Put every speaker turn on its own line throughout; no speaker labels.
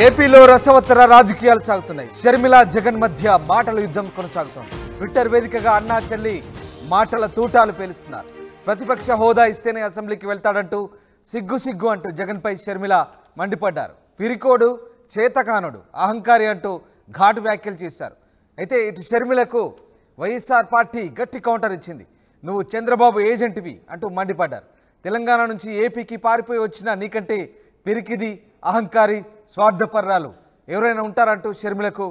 ఏపీలో రసవత్తర రాజకీయాలు సాగుతున్నాయి. షర్మిల జగన్ మధ్య మాటల యుద్ధం కొనసాగుతోంది. ట్విట్టర్ వేదికగా అన్నా చెల్లి మాటల తూటాలు పేలుస్తున్నారు. ప్రతిపక్ష హోదా ఇస్తేనే అసెంబ్లీకి వెళ్తాడంటూ సిగ్గు అంటూ జగన్పై షర్మిల మండిపడ్డారు. పిరికోడు, చేతకానుడు, అహంకారి అంటూ ఘాటు వ్యాఖ్యలు చేశారు. అయితే ఇటు షర్మిలకు వైఎస్ఆర్ పార్టీ గట్టి కౌంటర్ ఇచ్చింది. నువ్వు చంద్రబాబు ఏజెంట్వి అంటూ మండిపడ్డారు. తెలంగాణ నుంచి ఏపీకి పారిపోయి వచ్చిన నీకంటే పిరికిది, అహంకారి, స్వార్థపర్రాలు ఎవరైనా ఉంటారంటూ షర్మిలకు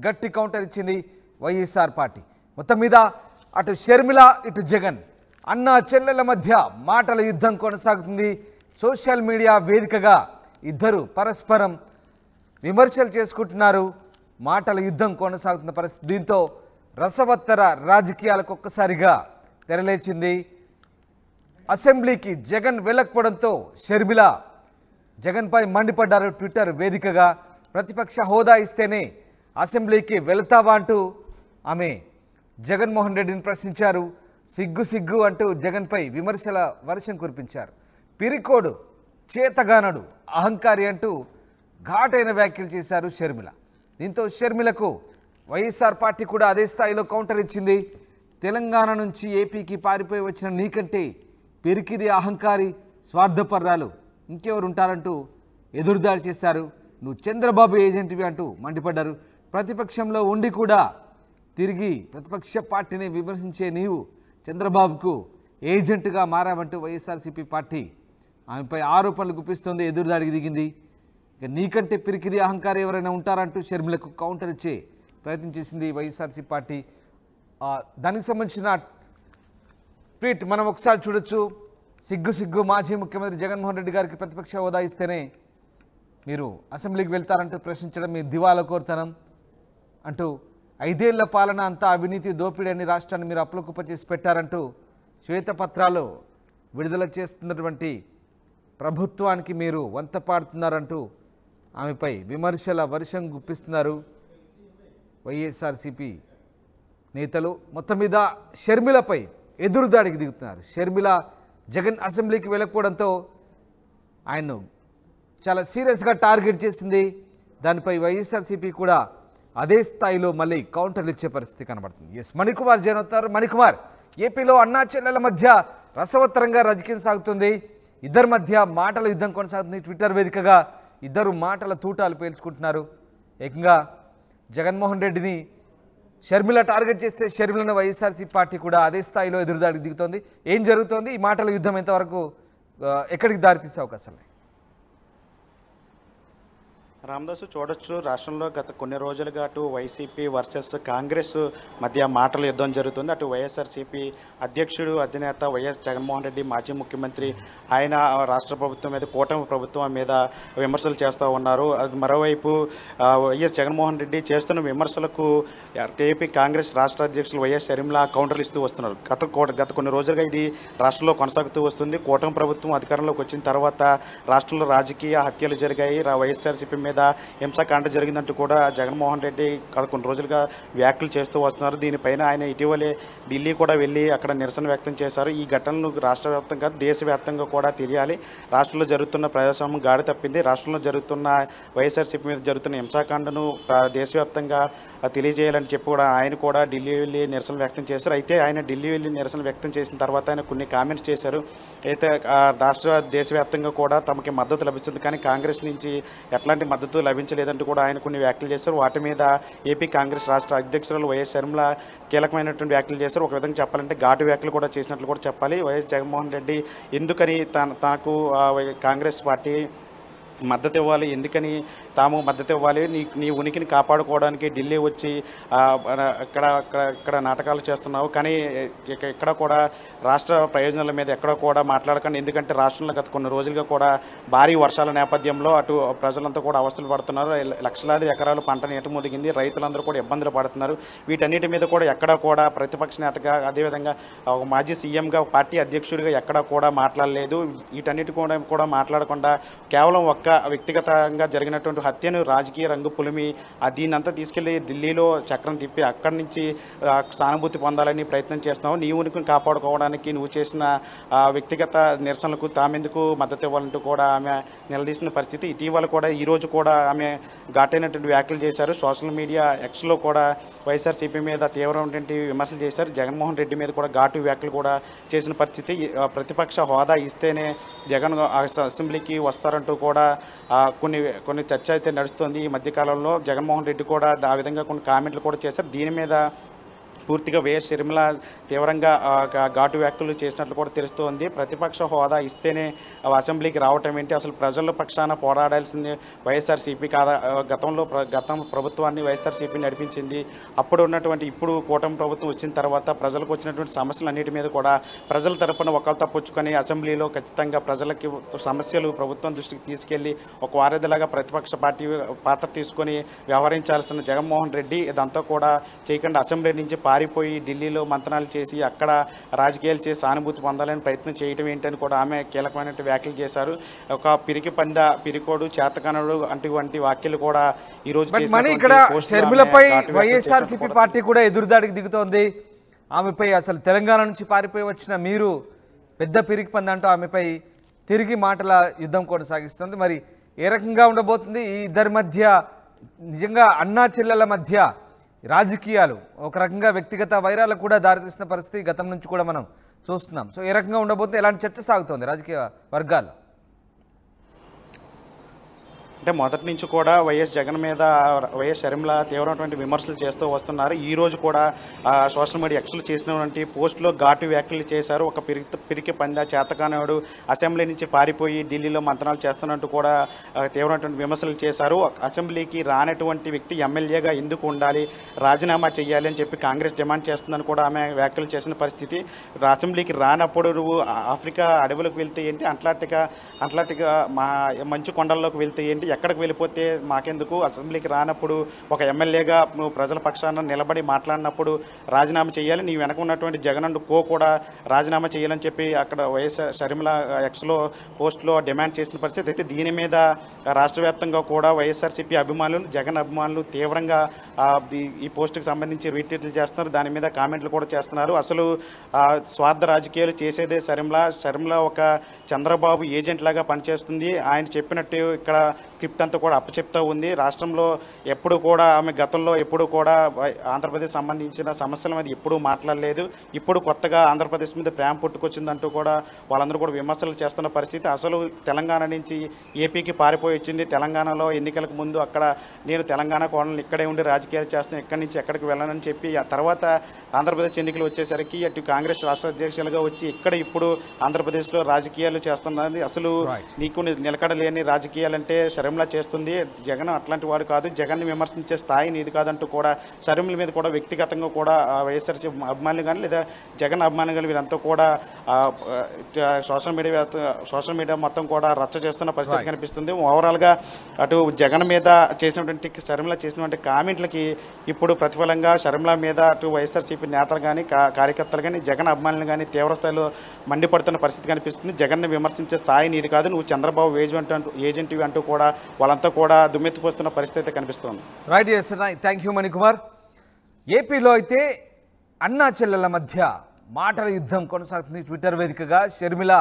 గట్టి కౌంటర్ ఇచ్చింది వైఎస్ఆర్ పార్టీ. మొత్తం మీద అటు షర్మిల ఇటు జగన్ అన్నా చెల్లెల మధ్య మాటల యుద్ధం కొనసాగుతుంది. సోషల్ మీడియా వేదికగా ఇద్దరు పరస్పరం విమర్శలు చేసుకుంటున్నారు. మాటల యుద్ధం కొనసాగుతున్న పరిస్థితి. దీంతో రసవత్తర రాజకీయాలకు ఒక్కసారిగా తెరలేచింది. అసెంబ్లీకి జగన్ వెళ్ళకపోవడంతో షర్మిల జగన్పై మండిపడ్డారు. ట్విట్టర్ వేదికగా ప్రతిపక్ష హోదా ఇస్తేనే అసెంబ్లీకి వెళతావా అంటూ ఆమె జగన్మోహన్ రెడ్డిని ప్రశ్నించారు. సిగ్గు అంటూ జగన్పై విమర్శల వర్షం కురిపించారు. పిరికోడు, చేతగానడు, అహంకారి అంటూ ఘాటైన వ్యాఖ్యలు చేశారు షర్మిల. దీంతో షర్మిలకు వైఎస్ఆర్ పార్టీ కూడా అదే స్థాయిలో కౌంటర్ ఇచ్చింది. తెలంగాణ నుంచి ఏపీకి పారిపోయి వచ్చిన నీకంటే పిరికిది, అహంకారి, స్వార్థపర్రాలు ఇంకెవరు ఉంటారంటూ ఎదురుదాడి చేశారు. నువ్వు చంద్రబాబు ఏజెంట్వి అంటూ మండిపడ్డారు. ప్రతిపక్షంలో ఉండి కూడా తిరిగి ప్రతిపక్ష పార్టీని విమర్శించే నీవు చంద్రబాబుకు ఏజెంట్గా మారావంటూ వైఎస్ఆర్సీపీ పార్టీ ఆమెపై ఆరోపణలు గుప్పిస్తోంది. ఎదురుదాడికి దిగింది. ఇక నీకంటే పిరికిది, అహంకారి ఎవరైనా ఉంటారంటూ షర్మిలకు కౌంటర్ ఇచ్చే ప్రయత్నం చేసింది వైఎస్ఆర్సీ పార్టీ. దానికి సంబంధించిన ట్వీట్ మనం ఒకసారి చూడొచ్చు. సిగ్గు మాజీ ముఖ్యమంత్రి జగన్మోహన్ రెడ్డి గారికి ప్రతిపక్ష హోదా ఇస్తేనే మీరు అసెంబ్లీకి వెళ్తారంటూ ప్రశ్నించడం మీ దివాలా కోరుతనం అంటూ 5 ఏళ్ల పాలన అంతా అవినీతి, దోపిడీ అని రాష్ట్రాన్ని మీరు అప్పులకుప్ప చేసి పెట్టారంటూ శ్వేతపత్రాలు విడుదల చేస్తున్నటువంటి ప్రభుత్వానికి మీరు వంత పాడుతున్నారంటూ ఆమెపై విమర్శల వర్షం గుప్పిస్తున్నారు వైఎస్ఆర్సీపీ నేతలు. మొత్తం మీద షర్మిలపై ఎదురుదాడికి దిగుతున్నారు. షర్మిల జగన్ అసెంబ్లీకి వెళ్ళకపోవడంతో ఆయన్ను చాలా సీరియస్గా టార్గెట్ చేసింది. దానిపై వైఎస్ఆర్సీపీ కూడా అదే స్థాయిలో మళ్ళీ కౌంటర్లు ఇచ్చే పరిస్థితి కనబడుతుంది. ఎస్, మణికుమార్ జైన్ అవుతారు. మణికుమార్, ఏపీలో అన్నా చెల్లెల మధ్య రసవత్తరంగా రాజకీయం సాగుతుంది. ఇద్దరి మధ్య మాటల యుద్ధం కొనసాగుతుంది. ట్విట్టర్ వేదికగా ఇద్దరు మాటల తూటాలు పేల్చుకుంటున్నారు. ఏకంగా జగన్మోహన్ రెడ్డిని షర్మిల టార్గెట్ చేస్తే షర్మిలను వైఎస్ఆర్సీ పార్టీ కూడా అదే స్థాయిలో ఎదురుదాడికి దిగుతోంది. ఏం జరుగుతోంది? ఈ మాటల యుద్ధం ఎంతవరకు ఎక్కడికి దారితీసే అవకాశం లేదు?
రామదాసు, చూడొచ్చు రాష్ట్రంలో గత కొన్ని రోజులుగా అటు వైసీపీ వర్సెస్ కాంగ్రెస్ మధ్య మాటల యుద్ధం జరుగుతుంది. అటు వైఎస్ఆర్సీపీ అధ్యక్షుడు, అధినేత వైఎస్ జగన్మోహన్ రెడ్డి, మాజీ ముఖ్యమంత్రి, ఆయన రాష్ట్ర ప్రభుత్వం మీద, కూటమి ప్రభుత్వం మీద విమర్శలు చేస్తూ ఉన్నారు. మరోవైపు వైఎస్ జగన్మోహన్ రెడ్డి చేస్తున్న విమర్శలకు ఏపీ కాంగ్రెస్ రాష్ట్ర అధ్యక్షులు వైఎస్ షర్మిల కౌంటర్లు ఇస్తూ వస్తున్నారు. గత కొన్ని రోజులుగా ఇది రాష్ట్రంలో కొనసాగుతూ వస్తుంది. కూటమి ప్రభుత్వం అధికారంలోకి వచ్చిన తర్వాత రాష్ట్రంలో రాజకీయ హత్యలు జరిగాయి. వైఎస్ఆర్సీపీ మీద హింసాకాండ జరిగిందంటూ కూడా జగన్మోహన్ రెడ్డి కొన్ని రోజులుగా వ్యాఖ్యలు చేస్తూ వస్తున్నారు. దీనిపైన ఆయన ఇటీవలే ఢిల్లీ కూడా వెళ్ళి అక్కడ నిరసన వ్యక్తం చేశారు. ఈ ఘటనలు రాష్ట్ర వ్యాప్తంగా, దేశవ్యాప్తంగా కూడా తెలియాలి. రాష్ట్రంలో జరుగుతున్న ప్రజాస్వామ్యం గాడి తప్పింది. రాష్ట్రంలో జరుగుతున్న వైఎస్ఆర్సీపీ మీద జరుగుతున్న హింసాకాండను దేశవ్యాప్తంగా తెలియజేయాలని చెప్పి కూడా ఆయన కూడా ఢిల్లీ వెళ్ళి నిరసన వ్యక్తం చేశారు. అయితే ఆయన ఢిల్లీ వెళ్ళి నిరసన వ్యక్తం చేసిన తర్వాత ఆయన కొన్ని కామెంట్స్ చేశారు. అయితే దేశవ్యాప్తంగా కూడా తమకి మద్దతు లభిస్తుంది, కానీ కాంగ్రెస్ నుంచి ఎట్లాంటి మద్దతు లభించలేదంటూ కూడా ఆయన కొన్ని వ్యాఖ్యలు చేశారు. వాటి మీద ఏపీ కాంగ్రెస్ రాష్ట్ర అధ్యక్షురాలు వైఎస్ షర్మిల కీలకమైనటువంటి వ్యాఖ్యలు చేశారు. ఒక విధంగా చెప్పాలంటే ఘాటు వ్యాఖ్యలు కూడా చేసినట్లు కూడా చెప్పాలి. వైఎస్ జగన్మోహన్ రెడ్డి ఎందుకని తనకు కాంగ్రెస్ పార్టీ మద్దతు ఇవ్వాలి, ఎందుకని తాము మద్దతు ఇవ్వాలి, నీ ఉనికిని కాపాడుకోవడానికి ఢిల్లీ వచ్చి ఇక్కడ నాటకాలు చేస్తున్నావు, కానీ ఎక్కడ కూడా రాష్ట్ర ప్రయోజనాల మీద ఎక్కడ కూడా మాట్లాడకండి. ఎందుకంటే రాష్ట్రంలో గత కొన్ని రోజులుగా కూడా భారీ వర్షాల నేపథ్యంలో అటు ప్రజలంతా కూడా అవస్థలు పడుతున్నారు. లక్షలాది ఎకరాలు పంట నీట మునిగింది. రైతులందరూ కూడా ఇబ్బందులు పడుతున్నారు. వీటన్నిటి మీద కూడా ఎక్కడ కూడా ప్రతిపక్ష నేతగా, అదేవిధంగా ఒక మాజీ సీఎంగా, పార్టీ అధ్యక్షుడిగా ఎక్కడా కూడా మాట్లాడలేదు. వీటన్నిటి కూడా మాట్లాడకుండా కేవలం ఒక్క వ్యక్తిగతంగా జరిగినటువంటి హత్యను రాజకీయ రంగు పులిమి దీన్నంతా తీసుకెళ్లి ఢిల్లీలో చక్రం తిప్పి అక్కడి నుంచి సానుభూతి పొందాలని ప్రయత్నం చేస్తున్నావు. నీ ఉనికిని కాపాడుకోవడానికి నువ్వు చేసిన వ్యక్తిగత నిరసనలకు తామెందుకు మద్దతు ఇవ్వాలంటూ కూడా ఆమె నిలదీసిన పరిస్థితి. ఇటీవల కూడా ఈరోజు కూడా ఆమె ఘాటైనటువంటి వ్యాఖ్యలు చేశారు. సోషల్ మీడియా ఎక్స్లో కూడా వైఎస్ఆర్సీపీ మీద తీవ్రమైనటువంటి విమర్శలు చేశారు. జగన్మోహన్ రెడ్డి మీద కూడా ఘాటు వ్యాఖ్యలు కూడా చేసిన పరిస్థితి. ప్రతిపక్ష హోదా ఇస్తేనే జగన్ అసెంబ్లీకి వస్తారంటూ కూడా కొన్ని చర్చ అయితే నడుస్తుంది. ఈ మధ్యకాలంలో జగన్మోహన్ రెడ్డి కూడా ఆ విధంగా కొన్ని కామెంట్లు కూడా చేశారు. దీని మీద పూర్తిగా వైఎస్ షర్మిల తీవ్రంగా ఘాటు వ్యాఖ్యలు చేసినట్లు కూడా తెలుస్తోంది. ప్రతిపక్ష హోదా ఇస్తేనే అసెంబ్లీకి రావటం ఏంటి, అసలు ప్రజల పక్షాన పోరాడాల్సింది వైఎస్ఆర్సీపీ కాదా? గతం ప్రభుత్వాన్ని వైఎస్ఆర్సీపీ నడిపించింది. అప్పుడు ఉన్నటువంటి ఇప్పుడు కూటమి ప్రభుత్వం వచ్చిన తర్వాత ప్రజలకు వచ్చినటువంటి సమస్యలన్నిటి మీద కూడా ప్రజల తరపున ఒకళ్ళు తప్పుచ్చుకొని అసెంబ్లీలో ఖచ్చితంగా ప్రజలకి సమస్యలు ప్రభుత్వం దృష్టికి తీసుకెళ్లి ఒక వారధిలాగా ప్రతిపక్ష పార్టీ పాత్ర తీసుకొని వ్యవహరించాల్సిన జగన్మోహన్ రెడ్డి ఇదంతా కూడా చేయకుండా అసెంబ్లీ నుంచి పారిపోయి ఢిల్లీలో మంతనాలు చేసి అక్కడ రాజకీయాలు చేసి సానుభూతి పొందాలని ప్రయత్నం చేయటం ఏంటని కూడా ఆమె కీలకమైన వ్యాఖ్యలు చేశారు. ఒక పిరికి పంద, పిరికోడు, చేతకనుడు అటువంటి వ్యాఖ్యలు కూడా ఈ రోజు
ఇక్కడ షర్మిలపై వైఎస్ఆర్సీపీ పార్టీ కూడా ఎదురుదాడికి దిగుతోంది. ఆమెపై అసలు తెలంగాణ నుంచి పారిపోయి వచ్చిన మీరు పెద్ద పిరికి పంద అంటూ ఆమెపై తిరిగి మాటల యుద్ధం కొనసాగిస్తుంది. మరి ఏ రకంగా ఉండబోతుంది ఈ ఇద్దరి మధ్య? నిజంగా అన్నా చెల్లెల మధ్య రాజకీయాలు ఒక రకంగా వ్యక్తిగత వైరాలకు కూడా దారితీసిన పరిస్థితి గతం నుంచి కూడా మనం చూస్తున్నాం. సో ఏ రకంగా ఉండబోతుంది, ఎలాంటి చర్చ సాగుతోంది రాజకీయ వర్గాల్లో?
అంటే మొదటి నుంచి కూడా వైఎస్ జగన్ మీద వైఎస్ షర్మిల తీవ్రమైనటువంటి విమర్శలు చేస్తూ వస్తున్నారు. ఈ రోజు కూడా సోషల్ మీడియా ఎక్స్లు చేసినటువంటి పోస్టులో ఘాటు వ్యాఖ్యలు చేశారు. ఒక పిరికి పంద, చేతకానుడు అసెంబ్లీ నుంచి పారిపోయి ఢిల్లీలో మంతనాలు చేస్తున్నట్టు కూడా తీవ్రమైనటువంటి విమర్శలు చేశారు. అసెంబ్లీకి రానటువంటి వ్యక్తి ఎమ్మెల్యేగా ఎందుకు ఉండాలి, రాజీనామా చేయాలి అని చెప్పి కాంగ్రెస్ డిమాండ్ చేస్తుందని కూడా ఆమె వ్యాఖ్యలు చేసిన పరిస్థితి. అసెంబ్లీకి రానప్పుడు నువ్వు ఆఫ్రికా అడవులకు వెళ్తే ఏంటి, అట్లాంటిగా మంచు కొండల్లోకి వెళ్తే ఏంటి, ఎక్కడికి వెళ్ళిపోతే మాకెందుకు, అసెంబ్లీకి రానప్పుడు ఒక ఎమ్మెల్యేగా నువ్వు ప్రజల పక్షాన నిలబడి మాట్లాడినప్పుడు రాజీనామా చేయాలి, నీ వెనక ఉన్నటువంటి జగన్ అండ్ కో కూడా రాజీనామా చేయాలని చెప్పి అక్కడ వైఎస్ షర్మిల ఎక్స్లో పోస్ట్లో డిమాండ్ చేసిన పరిస్థితి. అయితే దీని మీద రాష్ట్ర వ్యాప్తంగా కూడా వైఎస్ఆర్సీపీ అభిమానులు, జగన్ అభిమానులు తీవ్రంగా ఈ పోస్టుకి సంబంధించి రీట్వీట్లు చేస్తున్నారు. దాని మీద కామెంట్లు కూడా చేస్తున్నారు. అసలు స్వార్థ రాజకీయాలు చేసేదే షర్మిల ఒక చంద్రబాబు ఏజెంట్ లాగా పనిచేస్తుంది. ఆయన చెప్పినట్టు ఇక్కడ స్క్రిప్ట్ అంతా కూడా అప్పచెప్తూ ఉంది. రాష్ట్రంలో ఎప్పుడు కూడా ఆమె గతంలో ఎప్పుడు కూడా ఆంధ్రప్రదేశ్ సంబంధించిన సమస్యల మీద ఎప్పుడూ మాట్లాడలేదు. ఇప్పుడు కొత్తగా ఆంధ్రప్రదేశ్ మీద ప్రేమ పుట్టుకొచ్చిందంటూ కూడా వాళ్ళందరూ కూడా విమర్శలు చేస్తున్న పరిస్థితి. అసలు తెలంగాణ నుంచి ఏపీకి పారిపోయి వచ్చింది. తెలంగాణలో ఎన్నికలకు ముందు అక్కడ నేను తెలంగాణ కోణంలో ఇక్కడే ఉండి రాజకీయాలు చేస్తాను, ఇక్కడి నుంచి ఎక్కడికి వెళ్ళనని చెప్పి ఆ తర్వాత ఆంధ్రప్రదేశ్ ఎన్నికలు వచ్చేసరికి అటు కాంగ్రెస్ రాష్ట్ర అధ్యక్షులుగా వచ్చి ఇప్పుడు ఆంధ్రప్రదేశ్లో రాజకీయాలు చేస్తున్నది. అసలు నీకు నిలకడలేని రాజకీయాలంటే షర్మిల చేస్తుంది. జగన్ అట్లాంటి వాడు కాదు, జగన్ని విమర్శించే స్థాయి నీది కాదంటూ కూడా షర్మిల మీద కూడా వ్యక్తిగతంగా కూడా వైఎస్ఆర్సీ అభిమానులు కానీ లేదా జగన్ అభిమానులు కానీ వీరంతా కూడా సోషల్ మీడియా మొత్తం కూడా రచ్చ చేస్తున్న పరిస్థితి కనిపిస్తుంది. ఓవరాల్గా అటు జగన్ మీద చేసినటువంటి షర్మిల చేసినటువంటి కామెంట్లకి ఇప్పుడు ప్రతిఫలంగా షర్మిల మీద అటు వైఎస్ఆర్సీపీ నేతలు కానీ కార్యకర్తలు కానీ జగన్ అభిమానులు కానీ తీవ్రస్థాయిలో మండిపడుతున్న పరిస్థితి కనిపిస్తుంది. జగన్ని విమర్శించే స్థాయి నీది కాదు, నువ్వు చంద్రబాబు ఏజెంట్ అంటూ కూడా వాళ్ళంతా కూడా దుమ్మెత్తిపోస్తున్న పరిస్థితి కనిపిస్తుంది.
Right, thank you Manikumar. ఏపీలో అయితే అన్నా చెల్లెల మధ్య మాటల యుద్ధం కొనసాగుతుంది. ట్విట్టర్ వేదికగా షర్మిల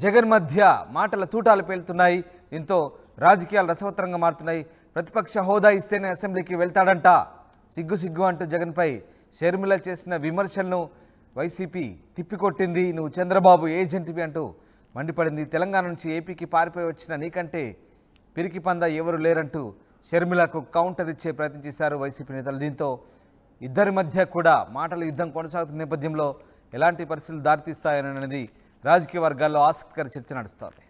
జగన్ మధ్య మాటల తూటాలు పేలుతున్నాయి. దీంతో రాజకీయాలు రసవత్తరంగా మారుతున్నాయి. ప్రతిపక్ష హోదా ఇస్తేనే అసెంబ్లీకి వెళ్తాడంట, సిగ్గు అంటూ జగన్పై షర్మిల చేసిన విమర్శలను వైసీపీ తిప్పికొట్టింది. నువ్వు చంద్రబాబు ఏజెంట్వి అంటూ మండిపడింది. తెలంగాణ నుంచి ఏపీకి పారిపోయి వచ్చిన నీకంటే పిరికి పంద ఎవరు లేరంటూ షర్మిలకు కౌంటర్ ఇచ్చే ప్రయత్నం చేశారు వైసీపీ నేతలు. దీంతో ఇద్దరి మధ్య కూడా మాటల యుద్ధం కొనసాగుతున్న నేపథ్యంలో ఎలాంటి పరిస్థితులు దారితీస్తాయనేది రాజకీయ వర్గాల్లో ఆసక్తికర చర్చ నడుస్తోంది.